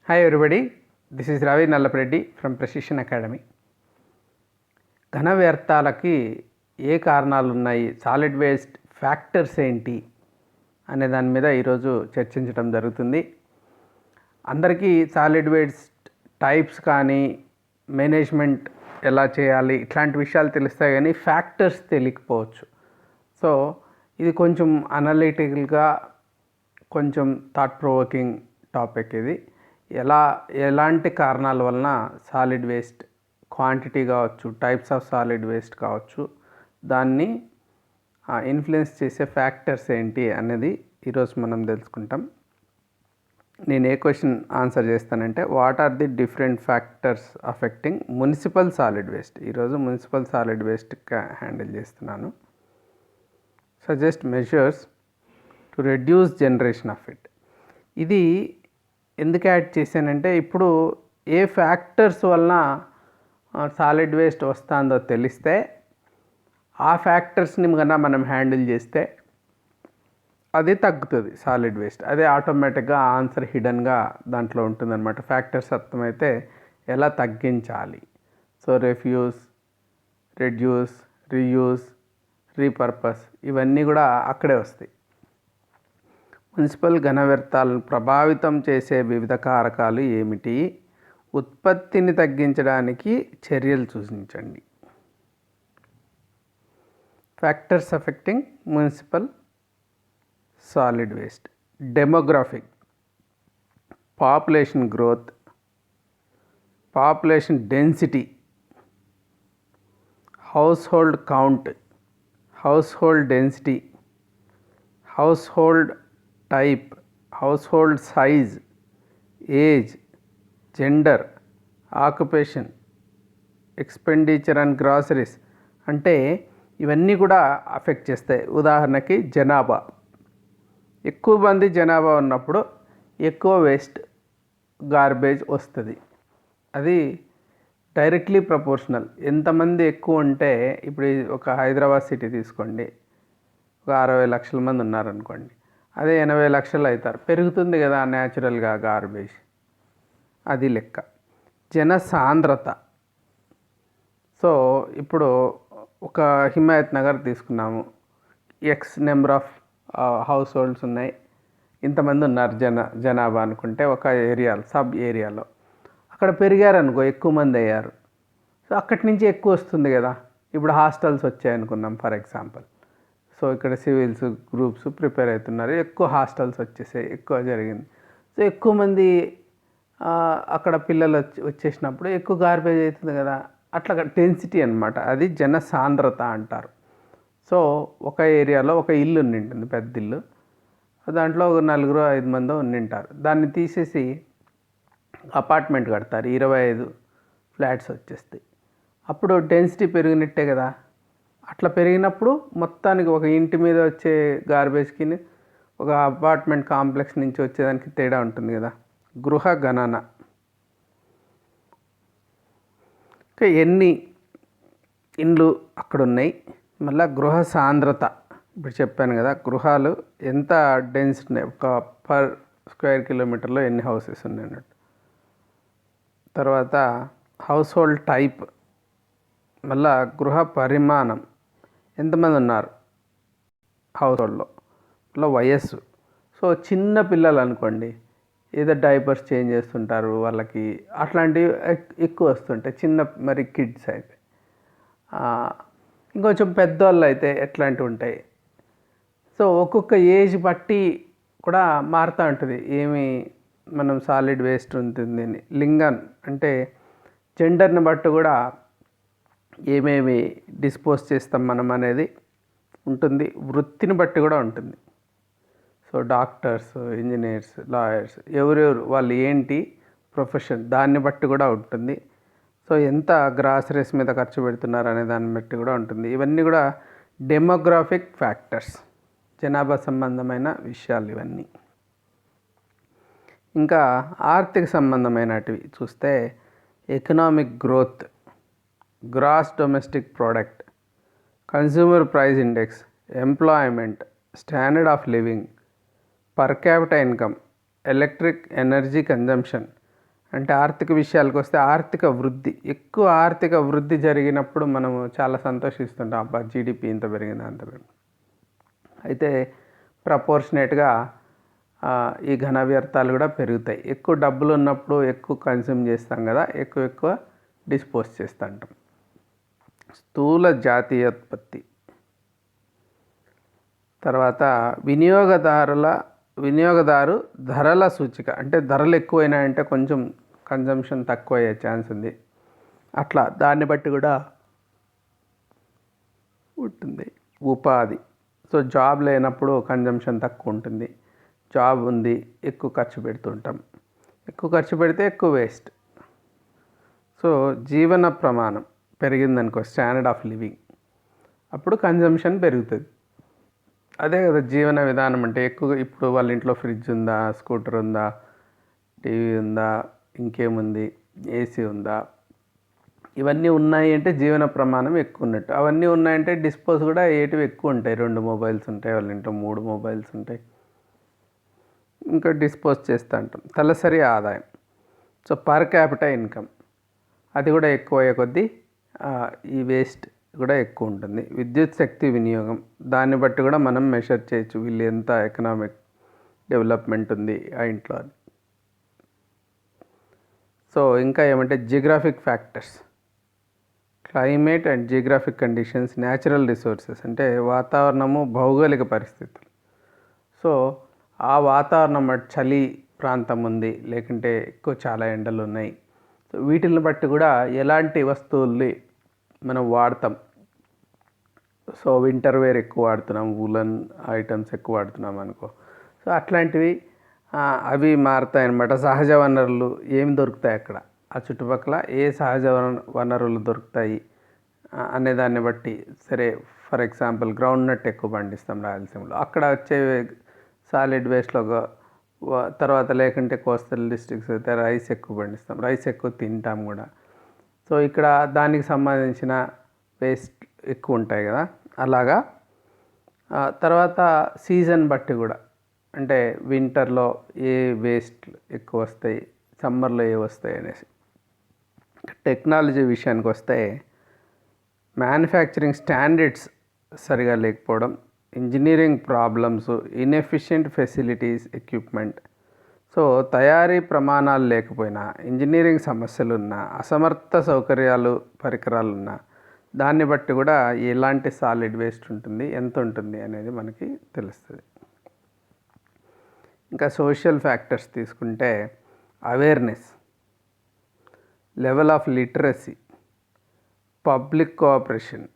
Hi everybody, this is Ravi Nallapreddy from Precision Academy. ఘన వ్యర్థాలకి ఏ కారణాలు ఉన్నాయి, సాలిడ్ వేస్ట్ ఫ్యాక్టర్స్ ఏంటి అనే దాని మీద ఈరోజు చర్చించడం జరుగుతుంది. అందరికీ సాలిడ్ వేస్ట్ టైప్స్ కానీ మేనేజ్మెంట్ ఎలా చేయాలి ఇట్లాంటి విషయాలు తెలుస్తాయి, కానీ ఫ్యాక్టర్స్ తెలియకపోవచ్చు. సో ఇది కొంచెం అనలిటికల్గా కొంచెం థాట్ ప్రొవోకింగ్ టాపిక్. ఇది ఎలాంటి కారణాల వలన సాలిడ్ వేస్ట్ క్వాంటిటీ కావచ్చు, టైప్స్ ఆఫ్ సాలిడ్ వేస్ట్ కావచ్చు, దాన్ని ఇన్ఫ్లుయెన్స్ చేసే ఫ్యాక్టర్స్ ఏంటి అనేది ఈరోజు మనం తెలుసుకుంటాం. నేను ఏ క్వశ్చన్ ఆన్సర్ చేస్తానంటే, what are the different factors affecting municipal solid waste. ఈరోజు మున్సిపల్ సాలిడ్ వేస్ట్ హ్యాండిల్ చేస్తున్నాను. Suggest measures to reduce generation of it. ఇది ఎందుకు యాడ్ చేశానంటే, ఇప్పుడు ఏ ఫ్యాక్టర్స్ వలన సాలిడ్ వేస్ట్ వస్తుందో తెలిస్తే ఆ ఫ్యాక్టర్స్ని కన్నా మనం హ్యాండిల్ చేస్తే అది తగ్గుతుంది సాలిడ్ వేస్ట్. అదే ఆటోమేటిక్గా ఆన్సర్ హిడన్గా దాంట్లో ఉంటుందన్నమాట. ఫ్యాక్టర్స్ అర్థమైతే ఎలా తగ్గించాలి. సో రెడ్యూస్, రీయూస్, రీపర్పస్ ఇవన్నీ కూడా అక్కడే వస్తాయి. మున్సిపల్ ఘన వ్యర్థాలను ప్రభావితం చేసే వివిధ కారకాలు ఏమిటి? ఉత్పత్తిని తగ్గించడానికి చర్యలు సూచించండి. Factors affecting municipal solid waste: demographic, population growth, population density, household count, household density, household type, household size, age, gender, occupation, expenditure and groceries. అంటే ఇవన్నీ కూడా అఫెక్ట్ చేస్తాయి. ఉదాహరణకి జనాభా, ఎక్కువ మంది జనాభా ఉన్నప్పుడు ఎక్కువ వేస్ట్ గార్బేజ్ వస్తుంది. అది డైరెక్ట్లీ ప్రపోర్షనల్. ఎంతమంది ఎక్కువ ఉంటే, ఇప్పుడు ఒక హైదరాబాద్ సిటీ తీసుకోండి, ఒక 60 లక్షల మంది ఉన్నారనుకోండి, అదే 80 లక్షలు అవుతారు. పెరుగుతుంది కదా న్యాచురల్గా గార్బేజ్. అది లెక్క. జనసాంద్రత. సో ఇప్పుడు ఒక హిమాయత్ నగర్ తీసుకున్నాము, X number of house holds ఉన్నాయి, ఇంతమంది ఉన్నారు జనాభా అనుకుంటే ఒక ఏరియాలో, సబ్ ఏరియాలో అక్కడ పెరిగారనుకో, ఎక్కువ మంది అయ్యారు. సో అక్కడి నుంచి ఎక్కువ వస్తుంది కదా. ఇప్పుడు హాస్టల్స్ వచ్చాయనుకున్నాం ఫర్ ఎగ్జాంపుల్. సో ఇక్కడ సివిల్స్ గ్రూప్స్ ప్రిపేర్ అవుతున్నారు, ఎక్కువ హాస్టల్స్ వచ్చేసాయి, ఎక్కువ జరిగింది. సో ఎక్కువ మంది అక్కడ పిల్లలు వచ్చేసినప్పుడు ఎక్కువ గార్బేజ్ అవుతుంది కదా. అట్లా డెన్సిటీ అనమాట. అది జనసాంద్రత అంటారు. సో ఒక ఏరియాలో ఒక ఇల్లు ఉండింటుంది, పెద్ద ఇల్లు, దాంట్లో ఒక 4-5 మంది ఉండింటారు. దాన్ని తీసేసి అపార్ట్మెంట్ కడతారు, 25 ఫ్లాట్స్ వచ్చేస్తాయి. అప్పుడు డెన్సిటీ పెరిగినట్టే కదా. అట్లా పెరిగినప్పుడు మొత్తానికి ఒక ఇంటి మీద వచ్చే గార్బేజ్కి ఒక అపార్ట్మెంట్ కాంప్లెక్స్ నుంచి వచ్చేదానికి తేడా ఉంటుంది కదా. గృహ గణన. ఇంకా ఎన్ని ఇండ్లు అక్కడ ఉన్నాయి, మళ్ళీ గృహ సాంద్రత. ఇప్పుడు చెప్పాను కదా, గృహాలు ఎంత డెన్స్ ఉన్నాయి, ఒక పర్ స్క్వేర్ కిలోమీటర్లో ఎన్ని హౌసెస్ ఉన్నాయి అన్నట్టు. తర్వాత హౌస్ హోల్డ్ టైప్, మళ్ళీ గృహ పరిమాణం, ఎంతమంది ఉన్నారు హౌస్ హోల్డ్లో, మళ్ళీ వయస్సు. సో చిన్న పిల్లలు అనుకోండి, ఏదో డైపర్స్ చేంజ్ చేస్తుంటారు వాళ్ళకి, అట్లాంటివి ఎక్కువ వస్తుంటాయి. మరి కిడ్స్ అయితే, ఇంకొంచెం పెద్దవాళ్ళు అయితే ఎట్లాంటివి ఉంటాయి. సో ఒక్కొక్క ఏజ్ బట్టి కూడా మారుతూ ఉంటుంది ఏమి మనం సాలిడ్ వేస్ట్ ఉంటుంది అని. లింగం అంటే జెండర్ని బట్టి కూడా ఏమేమి డిస్పోజ్ చేస్తాం మనం అనేది ఉంటుంది. వృత్తిని బట్టి కూడా ఉంటుంది. సో డాక్టర్స్, ఇంజనీర్స్, లాయర్స్, ఎవరెవరు వాళ్ళు ఏంటి ప్రొఫెషన్, దాన్ని బట్టి కూడా ఉంటుంది. సో ఎంత గ్రాసరీస్ మీద ఖర్చు పెడుతున్నారు అనే దాన్ని బట్టి కూడా ఉంటుంది. ఇవన్నీ కూడా డెమోగ్రాఫిక్ ఫ్యాక్టర్స్, జనాభా సంబంధమైన విషయాలు ఇవన్నీ. ఇంకా ఆర్థిక సంబంధమైనటివి చూస్తే economic growth, gross domestic product, consumer price index, employment, standard of living, per capita income, electric energy consumption, అంటే ఆర్థిక విషయాలకు వస్తే ఆర్థిక వృద్ధి, ఎక్కువ ఆర్థిక వృద్ధి జరిగినప్పుడు మనము చాలా సంతోషిస్తుంటాం, అబ్బా జీడిపి ఇంత పెరిగింది అంత పెరిగింది. అయితే ప్రపోర్షనేట్గా ఈ ఘన వ్యర్థాలు కూడా పెరుగుతాయి. ఎక్కువ డబ్బులు ఉన్నప్పుడు ఎక్కువ కన్స్యూమ్ చేస్తాం కదా, ఎక్కువ డిస్పోజ్ చేస్తూ ఉంటాం. స్థూల జాతీయోత్పత్తి. తర్వాత వినియోగదారు ధరల సూచిక, అంటే ధరలు ఎక్కువైనాయంటే కొంచెం కన్జంప్షన్ తక్కువ అయ్యే ఛాన్స్ ఉంది. అట్లా దాన్ని బట్టి కూడా ఉంటుంది. ఉపాధి. సో జాబ్ లేనప్పుడు కన్జంప్షన్ తక్కువ ఉంటుంది, జాబ్ ఉంది ఎక్కువ ఖర్చు పెడుతుంటాం, ఎక్కువ ఖర్చు పెడితే ఎక్కువ వేస్ట్. సో జీవన ప్రమాణం పెరిగిందనుకో, స్టాండర్డ్ ఆఫ్ లివింగ్, అప్పుడు కన్జంప్షన్ పెరుగుతుంది. అదే కదా జీవన విధానం అంటే. ఎక్కువ ఇప్పుడు వాళ్ళ ఇంట్లో ఫ్రిడ్జ్ ఉందా, స్కూటర్ ఉందా, టీవీ ఉందా, ఇంకేముంది, ఏసీ ఉందా, ఇవన్నీ ఉన్నాయి అంటే జీవన ప్రమాణం ఎక్కువ ఉన్నట్టు. అవన్నీ ఉన్నాయంటే డిస్పోజ్ కూడా ఏటివి ఎక్కువ ఉంటాయి. 2 మొబైల్స్ ఉంటాయి వాళ్ళ ఇంట్లో, 3 మొబైల్స్ ఉంటాయి, ఇంకా డిస్పోజ్ చేస్తూ ఉంటాం. తలసరి ఆదాయం, సో పర్ క్యాపిటల్ ఇన్కమ్, అది కూడా ఎక్కువ అయ్యే కొద్దీ ఈ వేస్ట్ కూడా ఎక్కువ ఉంటుంది. విద్యుత్ శక్తి వినియోగం, దాన్ని బట్టి కూడా మనం మెషర్ చేయొచ్చు వీళ్ళు ఎంత ఎకనామిక్ డెవలప్మెంట్ ఉంది ఆ ఇంట్లో అని. సో ఇంకా ఏమంటే Geographic factors, climate and Geographic conditions, natural resources అంటే వాతావరణము, భౌగోళిక పరిస్థితులు. సో ఆ వాతావరణం చలి ప్రాంతం ఉంది, లేకుంటే ఎక్కువ చాలా ఎండలు ఉన్నాయి, సో వీటిని బట్టి కూడా ఎలాంటి వస్తువుల్ని మనం వాడతాం. సో వింటర్ వేర్ ఎక్కువ వాడుతున్నాం, వూలన్ ఐటమ్స్ ఎక్కువ వాడుతున్నాం అనుకో, సో అట్లాంటివి అవి మారుతాయి అన్నమాట. సహజ వనరులు ఏమి దొరుకుతాయి అక్కడ, ఆ చుట్టుపక్కల ఏ సహజ వనరులు దొరుకుతాయి అనే దాన్ని బట్టి. సరే ఫర్ ఎగ్జాంపుల్ గ్రౌండ్ నట్ ఎక్కువ పండిస్తాం రాయలసీమలో, అక్కడ వచ్చే సాలిడ్ వేస్ట్లో, తర్వాత లేకుంటే కోస్టల్ డిస్ట్రిక్ట్స్ అయితే రైస్ ఎక్కువ పండిస్తాం, రైస్ ఎక్కువ తింటాం కూడా. సో ఇక్కడ దానికి సంబంధించిన వేస్ట్ ఎక్కువ ఉంటాయి కదా, అలాగా. తర్వాత సీజన్ బట్టి కూడా, అంటే వింటర్లో ఏ వేస్ట్ ఎక్కువ వస్తాయి, సమ్మర్లో ఏ వస్తాయి అనేసి. టెక్నాలజీ విషయానికి వస్తే మ్యానుఫ్యాక్చరింగ్ స్టాండర్డ్స్ సరిగా లేకపోవడం, engineering problems, inefficient facilities, equipment. So తయారీ ప్రమాణాలు లేకపోయినా, ఇంజనీరింగ్ సమస్యలున్నా, అసమర్థ సౌకర్యాలు పరికరాలున్నా, దాన్ని బట్టి కూడా ఎలాంటి సాలిడ్ వేస్ట్ ఉంటుంది, ఎంత ఉంటుంది అనేది మనకి తెలుస్తుంది. ఇంకా సోషల్ ఫ్యాక్టర్స్ తీసుకుంటే awareness, level of literacy, public cooperation,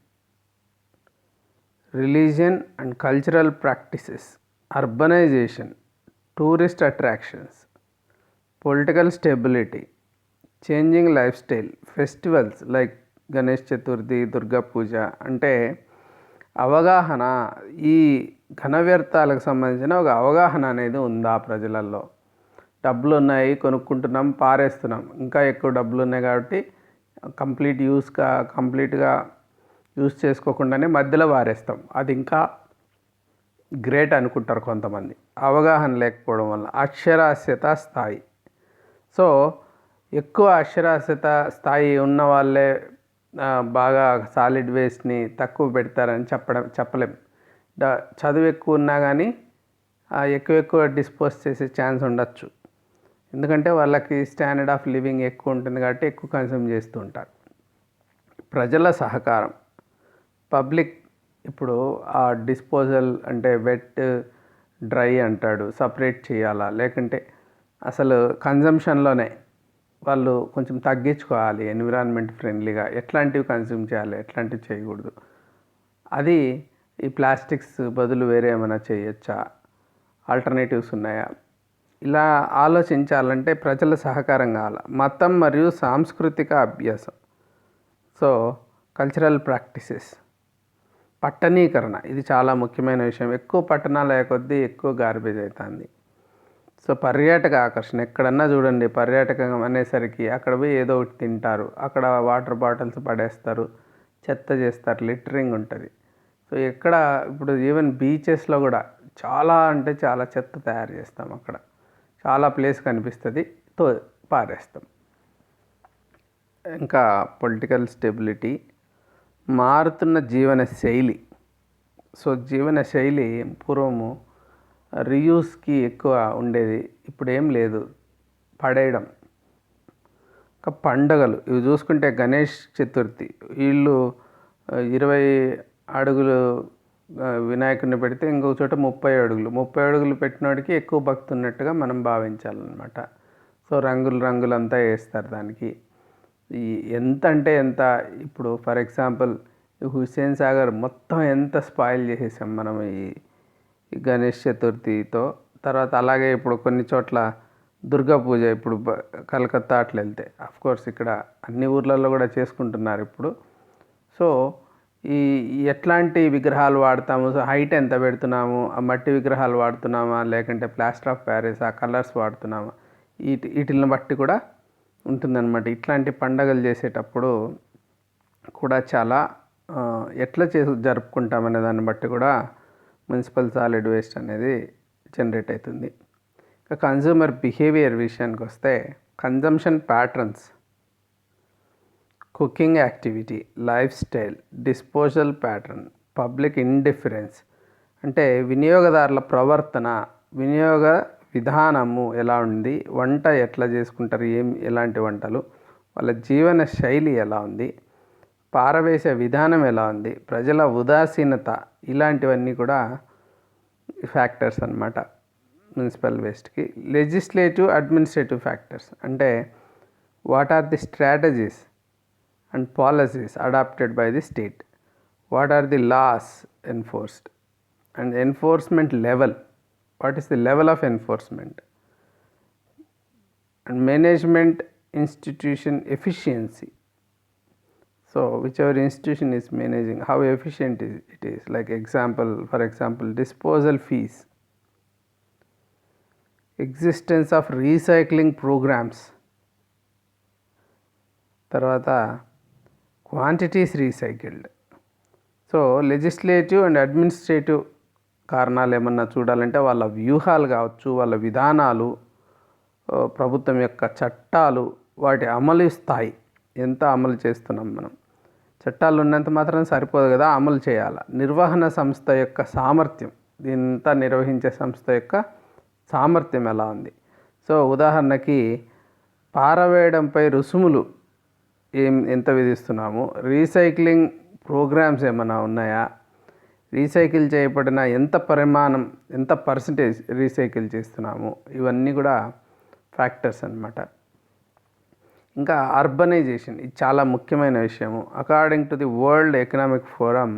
religion and cultural practices, urbanisation, tourist attractions, political stability, changing life style, festivals like Ganesh Chaturthi, Durga Puja. అంటే అవగాహన, ఈ ఘన వ్యర్థాలకు సంబంధించిన ఒక అవగాహన అనేది ఉందా ప్రజలలో. డబ్బులు ఉన్నాయి కొనుక్కుంటున్నాం, పారేస్తున్నాం, ఇంకా ఎక్కువ డబ్బులు ఉన్నాయి కాబట్టి కంప్లీట్గా యూజ్ చేసుకోకుండానే మధ్యలో పారేస్తాం, అది ఇంకా గ్రేట్ అనుకుంటారు కొంతమంది. అవగాహన లేకపోవడం వల్ల. అక్షరాస్యత స్థాయి, సో ఎక్కువ అక్షరాస్యత స్థాయి ఉన్న వాళ్ళే బాగా సాలిడ్ వేస్ట్ని తక్కువ పెడతారని చెప్పలేం. చదువు ఎక్కువ ఉన్నా కానీ ఎక్కువ డిస్పోజ్ చేసే ఛాన్స్ ఉండొచ్చు, ఎందుకంటే వాళ్ళకి స్టాండర్డ్ ఆఫ్ లివింగ్ ఎక్కువ ఉంటుంది కాబట్టి ఎక్కువ కన్స్యూమ్ చేస్తూ ఉంటారు. ప్రజల సహకారం, పబ్లిక్ ఇప్పుడు ఆ డిస్పోజల్ అంటే వెట్ డ్రై అంటాడు, సపరేట్ చేయాలా, లేకుంటే అసలు కన్జంప్షన్లోనే వాళ్ళు కొంచెం తగ్గించుకోవాలి, ఎన్విరాన్మెంట్ ఫ్రెండ్లీగా ఎట్లాంటివి కన్స్యూమ్ చేయాలి, ఎట్లాంటివి చేయకూడదు, అది ఈ ప్లాస్టిక్స్ బదులు వేరే ఏమైనా చేయొచ్చా, ఆల్టర్నేటివ్స్ ఉన్నాయా, ఇలా ఆలోచించాలంటే ప్రజల సహకారం కావాలి. మతం మరియు సాంస్కృతిక అభ్యాసం, సో కల్చరల్ ప్రాక్టీసెస్. పట్టణీకరణ, ఇది చాలా ముఖ్యమైన విషయం. ఎక్కువ పట్టణాలు అయ్యే కొద్దీ ఎక్కువ గార్బేజ్ అవుతుంది. సో పర్యాటక ఆకర్షణ, ఎక్కడన్నా చూడండి పర్యాటకం అనేసరికి అక్కడ పోయి ఏదో ఒకటి తింటారు, అక్కడ వాటర్ బాటిల్స్ పడేస్తారు, చెత్త చేస్తారు, లిటరింగ్ ఉంటుంది. సో ఎక్కడ ఇప్పుడు ఈవెన్ బీచెస్లో కూడా చాలా అంటే చాలా చెత్త తయారు చేస్తాం, అక్కడ చాలా ప్లేస్ కనిపిస్తుంది, పారేస్తాం. ఇంకా పొలిటికల్ స్టెబిలిటీ, మారుతున్న జీవన శైలి. సో జీవన శైలి పూర్వము రీయూస్కి ఎక్కువ ఉండేది, ఇప్పుడు ఏం లేదు, పడేయడం. ఇంకా పండగలు ఇవి చూసుకుంటే గణేష్ చతుర్థి, వీళ్ళు 20 అడుగులు వినాయకుడిని పెడితే ఇంకొక చోట 30 అడుగులు, 30 అడుగులు పెట్టినోడికి ఎక్కువ భక్తి ఉన్నట్టుగా మనం భావించాలన్నమాట. సో రంగులంతా వేస్తారు దానికి. ఈ ఎంత అంటే ఎంత, ఇప్పుడు ఫర్ ఎగ్జాంపుల్ హుస్సేన్ సాగర్ మొత్తం ఎంత స్పాయిల్ చేసేసాం మనం ఈ గణేష్ చతుర్థితో. తర్వాత అలాగే ఇప్పుడు కొన్ని చోట్ల దుర్గా పూజ, ఇప్పుడు కలకత్తా అట్లా వెళ్తే కోర్స్ ఇక్కడ అన్ని ఊర్లలో కూడా చేసుకుంటున్నారు ఇప్పుడు. సో ఈ ఎట్లాంటి విగ్రహాలు వాడతాము, సో హైట్ ఎంత పెడుతున్నాము, ఆ మట్టి విగ్రహాలు వాడుతున్నామా లేకంటే ప్లాస్టర్ ఆఫ్ ప్యారిస్ ఆ కలర్స్ వాడుతున్నామా, వీటిని బట్టి కూడా ఉంటుందన్నమాట. ఇట్లాంటి పండగలు చేసేటప్పుడు కూడా చాలా ఎట్లా జరుపుకుంటామనే దాన్ని బట్టి కూడా మున్సిపల్ సాలిడ్ వేస్ట్ అనేది జనరేట్ అవుతుంది. ఇంకా కన్జ్యూమర్ బిహేవియర్ విషయానికి వస్తే consumption patterns, cooking activity, life style, disposal pattern, public indifference. అంటే వినియోగదారుల ప్రవర్తన, వినియోగ విధానము ఎలా ఉంది, వంట ఎట్లా చేసుకుంటారు, ఎలాంటి వంటలు, వాళ్ళ జీవన శైలి ఎలా ఉంది, పారవేసే విధానం ఎలా ఉంది, ప్రజల ఉదాసీనత, ఇలాంటివన్నీ కూడా ఫ్యాక్టర్స్ అన్నమాట మున్సిపల్ వేస్ట్కి. లెజిస్లేటివ్ అడ్మినిస్ట్రేటివ్ ఫ్యాక్టర్స్ అంటే what are the strategies and policies adopted by the state, what are the laws enforced, and enforcement level, what is the level of enforcement, and management institution efficiency. So whichever institution is managing, how efficient it is. Like for example disposal fees, existence of recycling programs, తర్వాత quantities recycled. So legislative and administrative కారణాలు ఏమన్నా చూడాలంటే వాళ్ళ వ్యూహాలు కావచ్చు, వాళ్ళ విధానాలు, ప్రభుత్వం యొక్క చట్టాలు, వాటి అమలు స్థాయి ఎంత అమలు చేస్తున్నాం మనం. చట్టాలు ఉన్నంత మాత్రం సరిపోదు కదా, అమలు చేయాలి. నిర్వహణ సంస్థ యొక్క సామర్థ్యం, దీనంతా నిర్వహించే సంస్థ యొక్క సామర్థ్యం ఎలా ఉంది. సో ఉదాహరణకి పారవేయడంపై రుసుములు ఎంత విధిస్తున్నాము, రీసైక్లింగ్ ప్రోగ్రామ్స్ ఏమైనా ఉన్నాయా, రీసైకిల్ చేయబడిన ఎంత పర్సంటేజ్ రీసైకిల్ చేస్తున్నాము, ఇవన్నీ కూడా ఫ్యాక్టర్స్ అన్నమాట. ఇంకా అర్బనైజేషన్, ఇది చాలా ముఖ్యమైన విషయము. According to the world economic forum,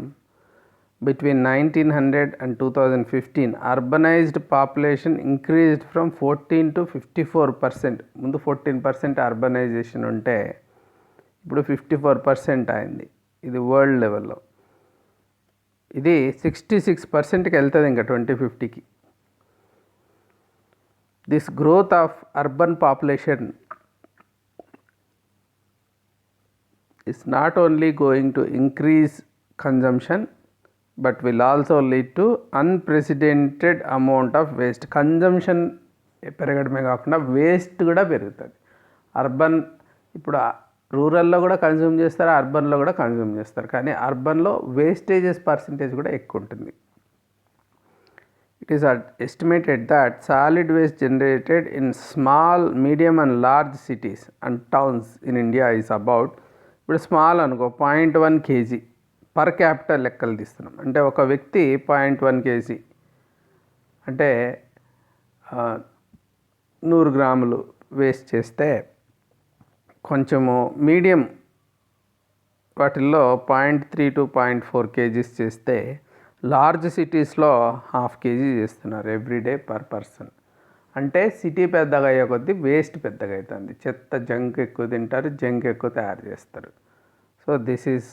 between 1900 and 2015 urbanised population increased from 14 to 54%. ముందు 14% అర్బనైజేషన్ ఉంటే ఇప్పుడు 54% అయింది. ఇది వరల్డ్ లెవెల్లో. ఇది 66%కి వెళ్తుంది ఇంకా 2050కి. This growth of urban population is not only going to increase consumption but will also lead to unprecedented amount of waste. Consumption పెరగడమే కాకుండా వేస్ట్ కూడా పెరుగుతుంది. అర్బన్ ఇప్పుడు రూరల్లో కూడా కన్జ్యూమ్ చేస్తారు, అర్బన్లో కూడా కన్జ్యూమ్ చేస్తారు, కానీ అర్బన్లో వేస్టేజెస్ పర్సంటేజ్ కూడా ఎక్కువ ఉంటుంది. It is estimated that solid waste generated in small, medium and large cities and towns in India is about, ఇప్పుడు స్మాల్ అనుకో 0.1 kg పర్ క్యాపిటల్ లెక్కలు తీస్తున్నాం. అంటే ఒక వ్యక్తి 0.1 kg అంటే 100 గ్రాములు వేస్ట్ చేస్తే, కొంచెము మీడియం వాటిల్లో 0.3 to 0.4 kgs చేస్తే, లార్జ్ సిటీస్లో 1/2 kg చేస్తున్నారు ఎవ్రీడే పర్ పర్సన్. అంటే సిటీ పెద్దగా అయ్యే కొద్దీ వేస్ట్ పెద్దగా అవుతుంది, చెత్త జంక్ ఎక్కువ తింటారు, జంక్ ఎక్కువ తయారు చేస్తారు. So this is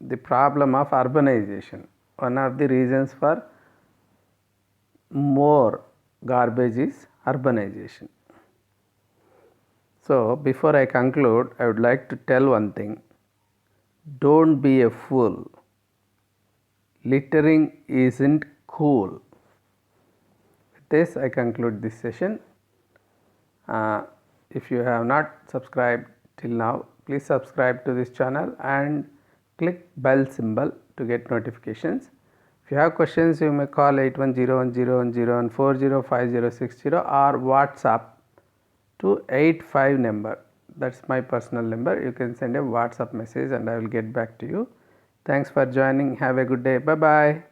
the problem of urbanization. One of the reasons for more garbage is urbanization. So before I conclude, I would like to tell one thing: don't be a fool. Littering isn't cool. With this I conclude this session. If you have not subscribed till now, please subscribe to this channel and click bell symbol to get notifications. If you have questions, you may call 810101405060 or WhatsApp to 85 number. That's my personal number. You can send a WhatsApp message and I will get back to you. Thanks for joining. Have a good day. Bye bye.